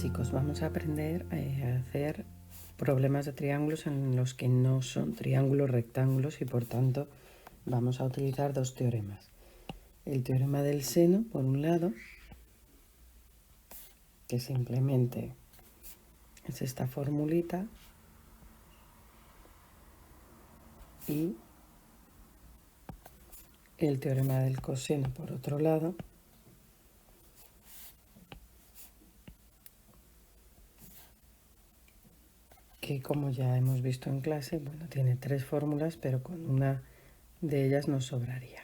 chicos, vamos a aprender a hacer problemas de triángulos en los que no son triángulos rectángulos y por tanto vamos a utilizar dos teoremas. El teorema del seno, por un lado, que simplemente es esta formulita, y el teorema del coseno, por otro lado, que como ya hemos visto en clase, bueno, tiene tres fórmulas, pero con una de ellas nos sobraría.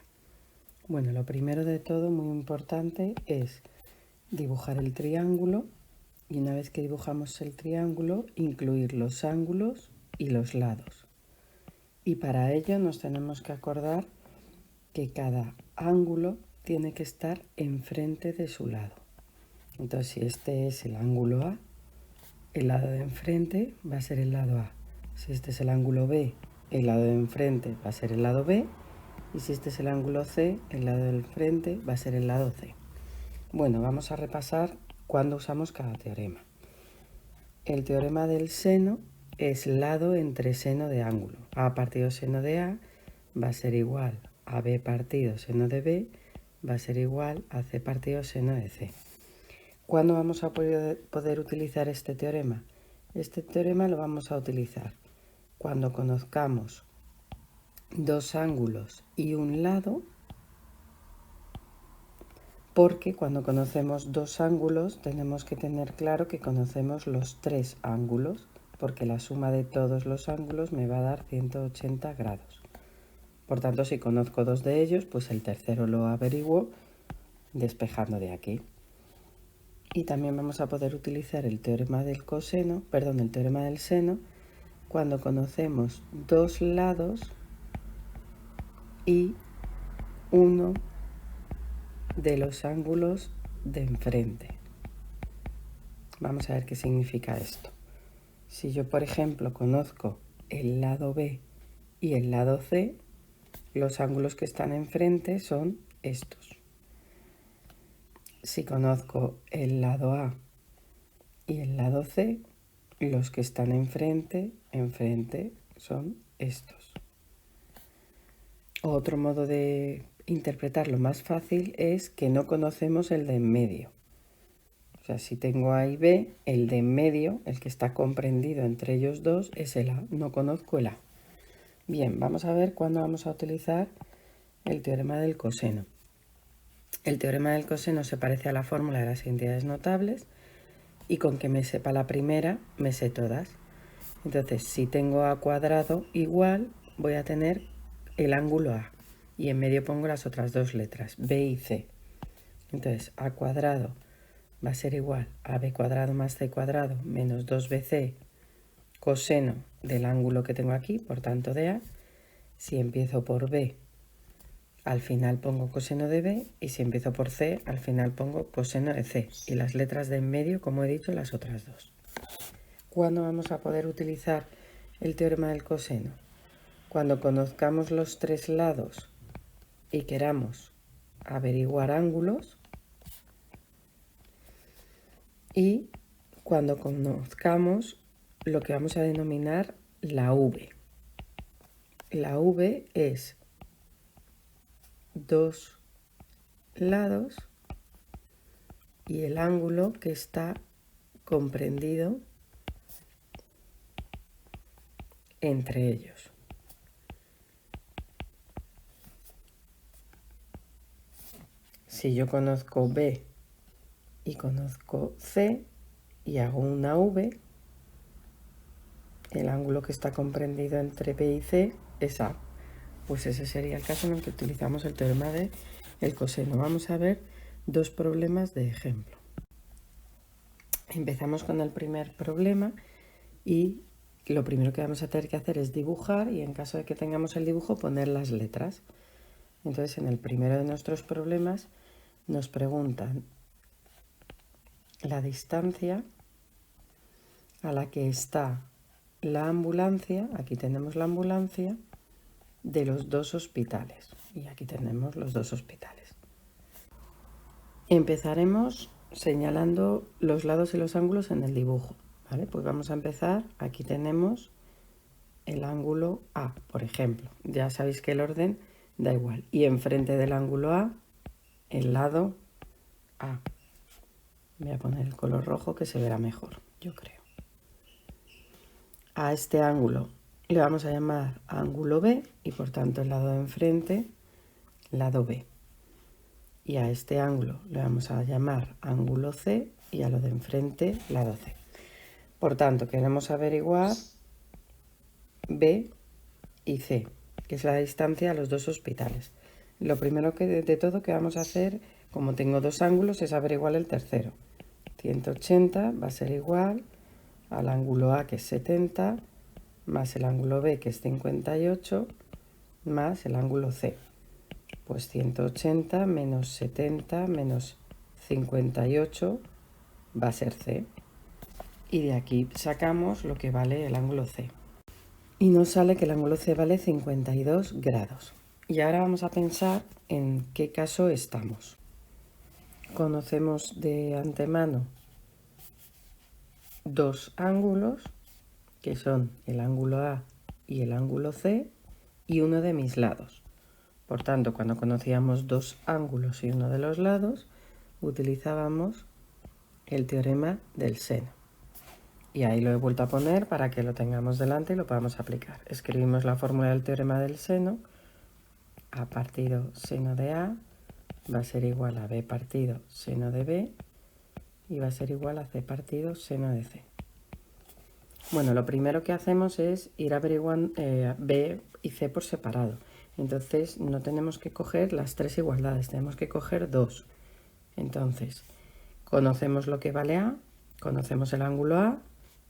Bueno, lo primero de todo, muy importante, es dibujar el triángulo y una vez que dibujamos el triángulo, incluir los ángulos y los lados. Y para ello nos tenemos que acordar que cada ángulo tiene que estar enfrente de su lado. Entonces, si este es el ángulo A, el lado de enfrente va a ser el lado A. Si este es el ángulo B, el lado de enfrente va a ser el lado B. Y si este es el ángulo C, el lado del frente va a ser el lado C. Bueno, vamos a repasar cuándo usamos cada teorema. El teorema del seno es lado entre seno de ángulo. A partido seno de A va a ser igual a B partido seno de B, va a ser igual a C partido seno de C. ¿Cuándo vamos a poder utilizar este teorema? Este teorema lo vamos a utilizar cuando conozcamos dos ángulos y un lado, porque cuando conocemos dos ángulos tenemos que tener claro que conocemos los tres ángulos, porque la suma de todos los ángulos me va a dar 180 grados. Por tanto, si conozco dos de ellos, pues el tercero lo averiguo despejando de aquí. Y también vamos a poder utilizar el teorema del el teorema del seno, cuando conocemos dos lados y uno de los ángulos de enfrente. Vamos a ver qué significa esto. Si yo, por ejemplo, conozco el lado B y el lado C, los ángulos que están enfrente son estos. Si conozco el lado A y el lado C, los que están enfrente son estos. Otro modo de interpretarlo más fácil es que no conocemos el de en medio. O sea, si tengo A y B, el de en medio, el que está comprendido entre ellos dos, es el A. No conozco el A. Bien, vamos a ver cuándo vamos a utilizar el teorema del coseno. El teorema del coseno se parece a la fórmula de las identidades notables y con que me sepa la primera, me sé todas. Entonces, si tengo A cuadrado igual, voy a tener el ángulo A y en medio pongo las otras dos letras, B y C. Entonces, A cuadrado va a ser igual a B cuadrado más C cuadrado menos 2BC coseno del ángulo que tengo aquí, por tanto de A. Si empiezo por B, al final pongo coseno de B, y si empiezo por C, al final pongo coseno de C. Y las letras de en medio, como he dicho, las otras dos. ¿Cuándo vamos a poder utilizar el teorema del coseno? Cuando conozcamos los tres lados y queramos averiguar ángulos, y cuando conozcamos lo que vamos a denominar la V. La V es dos lados y el ángulo que está comprendido entre ellos. Si yo conozco B y conozco C y hago una V, el ángulo que está comprendido entre B y C es A. Pues ese sería el caso en el que utilizamos el teorema del coseno. Vamos a ver dos problemas de ejemplo. Empezamos con el primer problema y lo primero que vamos a tener que hacer es dibujar y en caso de que tengamos el dibujo poner las letras. Entonces en el primero de nuestros problemas nos preguntan la distancia a la que está la ambulancia, aquí tenemos la ambulancia, de los dos hospitales. Y aquí tenemos los dos hospitales. Empezaremos señalando los lados y los ángulos en el dibujo, ¿vale? Pues vamos a empezar. Aquí tenemos el ángulo A, por ejemplo. Ya sabéis que el orden da igual. Y enfrente del ángulo A, el lado A. Voy a poner el color rojo que se verá mejor, yo creo. A este ángulo le vamos a llamar ángulo B y por tanto el lado de enfrente, lado B. Y a este ángulo le vamos a llamar ángulo C y a lo de enfrente, lado C. Por tanto, queremos averiguar B y C, que es la distancia a los dos hospitales. Lo primero de todo que vamos a hacer, como tengo dos ángulos, es averiguar el tercero. 180 va a ser igual al ángulo A, que es 70, más el ángulo B, que es 58, más el ángulo C. Pues 180 menos 70 menos 58 va a ser C. Y de aquí sacamos lo que vale el ángulo C. Y nos sale que el ángulo C vale 52 grados. Y ahora vamos a pensar en qué caso estamos. Conocemos de antemano dos ángulos, que son el ángulo A y el ángulo C, y uno de mis lados. Por tanto, cuando conocíamos dos ángulos y uno de los lados, utilizábamos el teorema del seno. Y ahí lo he vuelto a poner para que lo tengamos delante y lo podamos aplicar. Escribimos la fórmula del teorema del seno. A partido seno de A va a ser igual a B partido seno de B y va a ser igual a C partido seno de C. Bueno, lo primero que hacemos es ir averiguando B y C por separado. Entonces no tenemos que coger las tres igualdades, tenemos que coger dos. Entonces, conocemos lo que vale A, conocemos el ángulo A,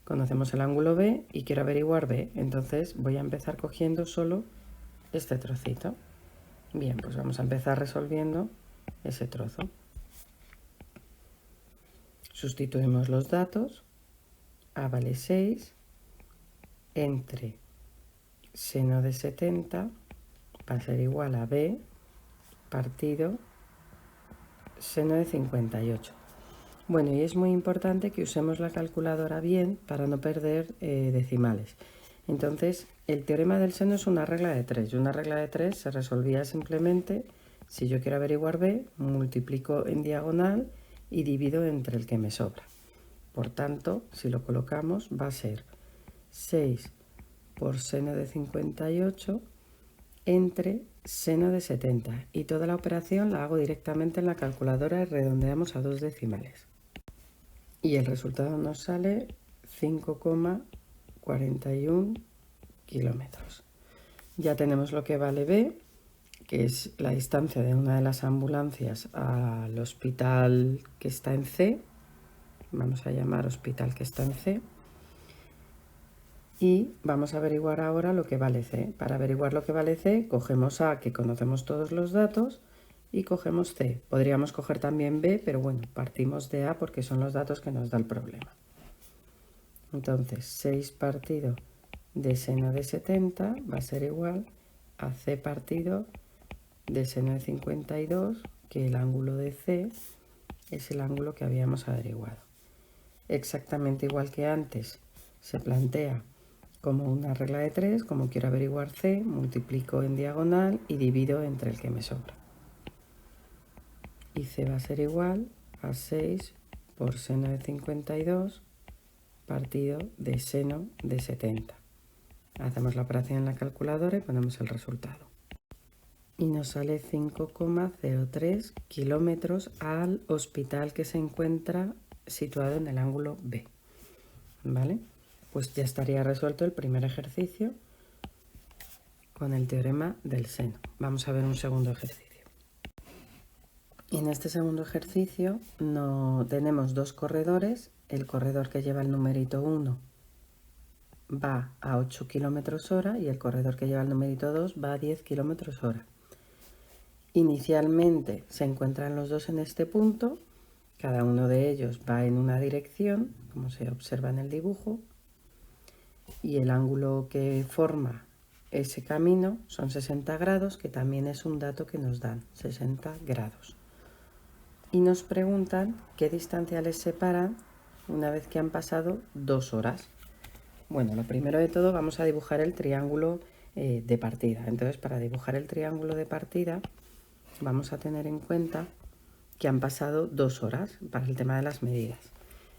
conocemos el ángulo B y quiero averiguar B. Entonces voy a empezar cogiendo solo este trocito. Bien, pues vamos a empezar resolviendo ese trozo. Sustituimos los datos. A vale 6 entre seno de 70 va a ser igual a B partido seno de 58. Bueno, y es muy importante que usemos la calculadora bien para no perder decimales. Entonces, el teorema del seno es una regla de 3. Y una regla de 3 se resolvía simplemente, si yo quiero averiguar B, multiplico en diagonal y divido entre el que me sobra. Por tanto, si lo colocamos, va a ser 6 por seno de 58 entre seno de 70. Y toda la operación la hago directamente en la calculadora y redondeamos a dos decimales. Y el resultado nos sale 5,41 kilómetros. Ya tenemos lo que vale B, que es la distancia de una de las ambulancias al hospital que está en C. Vamos a llamar hospital que está en C. Y vamos a averiguar ahora lo que vale C. Para averiguar lo que vale C, cogemos A, que conocemos todos los datos, y cogemos C. Podríamos coger también B, pero bueno, partimos de A porque son los datos que nos da el problema. Entonces, 6 partido de seno de 70 va a ser igual a C partido de seno de 52, que el ángulo de C es el ángulo que habíamos averiguado. Exactamente igual que antes, se plantea como una regla de 3, como quiero averiguar C, multiplico en diagonal y divido entre el que me sobra. Y C va a ser igual a 6 por seno de 52 partido de seno de 70. Hacemos la operación en la calculadora y ponemos el resultado. Y nos sale 5,03 kilómetros al hospital que se encuentra situado en el ángulo B. ¿Vale? Pues ya estaría resuelto el primer ejercicio con el teorema del seno. Vamos a ver un segundo ejercicio. Y en este segundo ejercicio tenemos dos corredores. El corredor que lleva el numerito 1 va a 8 km/h y el corredor que lleva el numerito 2 va a 10 km/h. Inicialmente se encuentran los dos en este punto. Cada uno de ellos va en una dirección, como se observa en el dibujo, y el ángulo que forma ese camino son 60 grados, que también es un dato que nos dan, 60 grados. y nos preguntan qué distancia les separa una vez que han pasado 2 horas. Bueno, lo primero de todo vamos a dibujar el triángulo de partida. Entonces, para dibujar el triángulo de partida vamos a tener en cuenta que han pasado 2 horas para el tema de las medidas.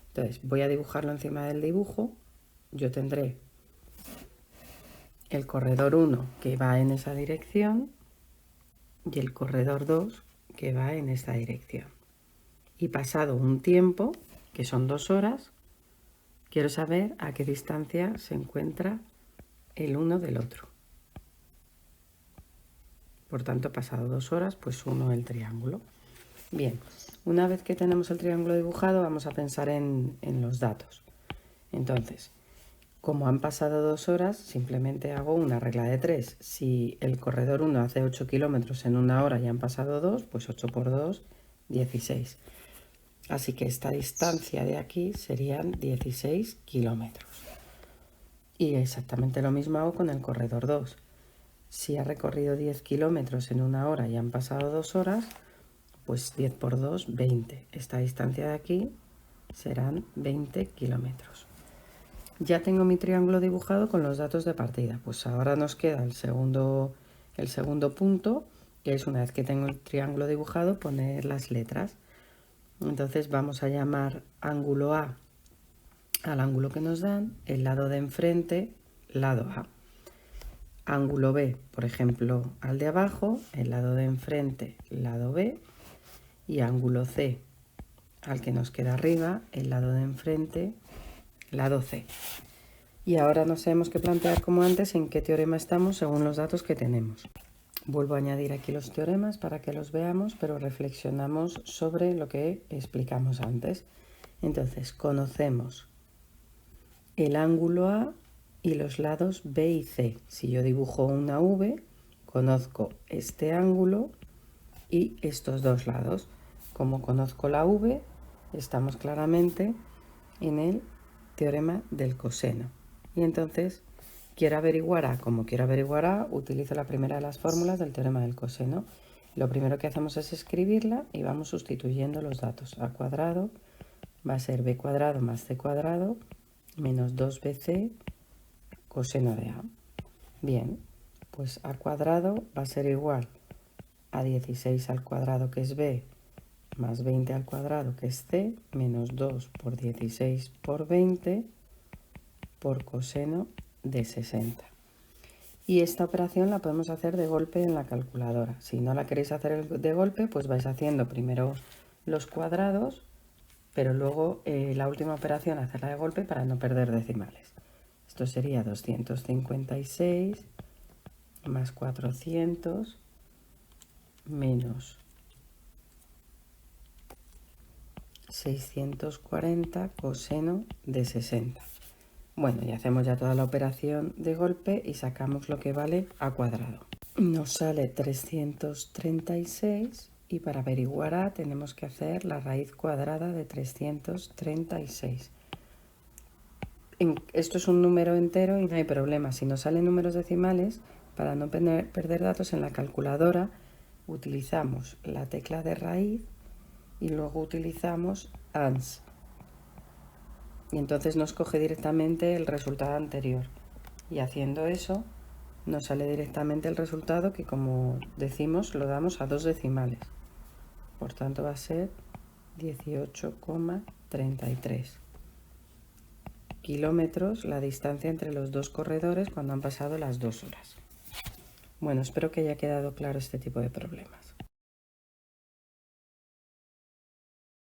Entonces, voy a dibujarlo encima del dibujo. Yo tendré el corredor 1 que va en esa dirección y el corredor 2 que va en esta dirección. Y pasado un tiempo, que son 2 horas, quiero saber a qué distancia se encuentra el uno del otro. Por tanto, pasado 2 horas, pues 1 el triángulo. Bien, una vez que tenemos el triángulo dibujado, vamos a pensar en los datos. Entonces, como han pasado 2 horas, simplemente hago una regla de 3. Si el corredor 1 hace 8 kilómetros en 1 hora y han pasado 2, pues 8 por 2, 16. Así que esta distancia de aquí serían 16 kilómetros. Y exactamente lo mismo hago con el corredor 2. Si ha recorrido 10 kilómetros en 1 hora y han pasado 2 horas, pues 10 por 2, 20. Esta distancia de aquí serán 20 kilómetros. Ya tengo mi triángulo dibujado con los datos de partida. Pues ahora nos queda el segundo punto, que es una vez que tengo el triángulo dibujado, poner las letras. Entonces vamos a llamar ángulo A al ángulo que nos dan, el lado de enfrente, lado A. Ángulo B, por ejemplo, al de abajo, el lado de enfrente, lado B. Y ángulo C, al que nos queda arriba, el lado de enfrente, lado C. Y ahora nos tenemos que plantear, como antes, en qué teorema estamos según los datos que tenemos. Vuelvo a añadir aquí los teoremas para que los veamos, pero reflexionamos sobre lo que explicamos antes. Entonces, conocemos el ángulo A y los lados B y C. Si yo dibujo una V, conozco este ángulo y estos dos lados. Como conozco la V, estamos claramente en el teorema del coseno. Y entonces quiero averiguar A. Como quiero averiguar A, utilizo la primera de las fórmulas del teorema del coseno. Lo primero que hacemos es escribirla y vamos sustituyendo los datos. A cuadrado va a ser B cuadrado más C cuadrado menos 2BC coseno de A. Bien, pues A cuadrado va a ser igual a 16 al cuadrado, que es B, más 20 al cuadrado, que es C, menos 2 por 16 por 20 por coseno de 60. Y esta operación la podemos hacer de golpe en la calculadora. Si no la queréis hacer de golpe, pues vais haciendo primero los cuadrados, pero luego la última operación hacerla de golpe para no perder decimales. Esto sería 256 más 400 menos 640 coseno de 60. Bueno, y hacemos ya toda la operación de golpe y sacamos lo que vale A cuadrado. Nos sale 336 y para averiguar A tenemos que hacer la raíz cuadrada de 336. Esto es un número entero y no hay problema. Si nos salen números decimales, para no perder datos en la calculadora, utilizamos la tecla de raíz y luego utilizamos ANS. Y entonces nos coge directamente el resultado anterior. Y haciendo eso, nos sale directamente el resultado que, como decimos, lo damos a 2 decimales. Por tanto, va a ser 18,33 kilómetros la distancia entre los dos corredores cuando han pasado las 2 horas. Bueno, espero que haya quedado claro este tipo de problemas.